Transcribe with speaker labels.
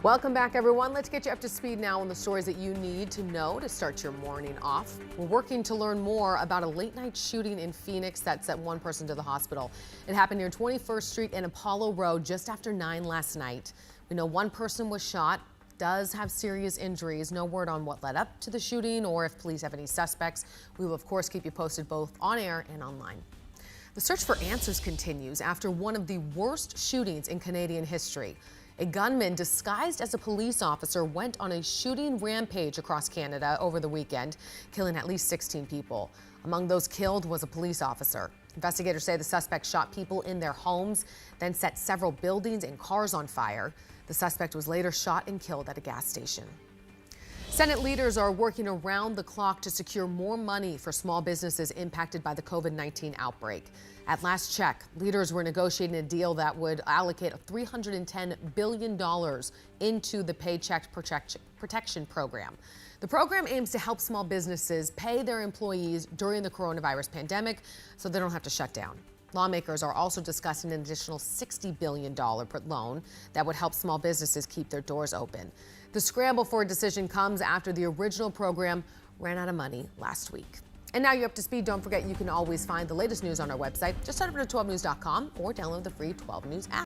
Speaker 1: Welcome back, everyone. Let's get you up to speed now on the stories that you need to know to start your morning off. We're working to learn more about a late-night shooting in Phoenix that sent one person to the hospital. It happened near 21st Street and Apollo Road just after 9 last night. We know one person was shot, does have serious injuries. No word on what led up to the shooting or if police have any suspects. We will, of course, keep you posted both on air and online. The search for answers continues after one of the worst shootings in Canadian history. A gunman disguised as a police officer went on a shooting rampage across Canada over the weekend, killing at least 16 people. Among those killed was a police officer. Investigators say the suspect shot people in their homes, then set several buildings and cars on fire. The suspect was later shot and killed at a gas station. Senate leaders are working around the clock to secure more money for small businesses impacted by the COVID-19 outbreak. At last check, leaders were negotiating a deal that would allocate $310 billion into the Paycheck Protection Program. The program aims to help small businesses pay their employees during the coronavirus pandemic so they don't have to shut down. Lawmakers are also discussing an additional $60 billion loan that would help small businesses keep their doors open. The scramble for a decision comes after the original program ran out of money last week. And now you're up to speed. Don't forget, you can always find the latest news on our website. Just head over to 12news.com or download the free 12 News app.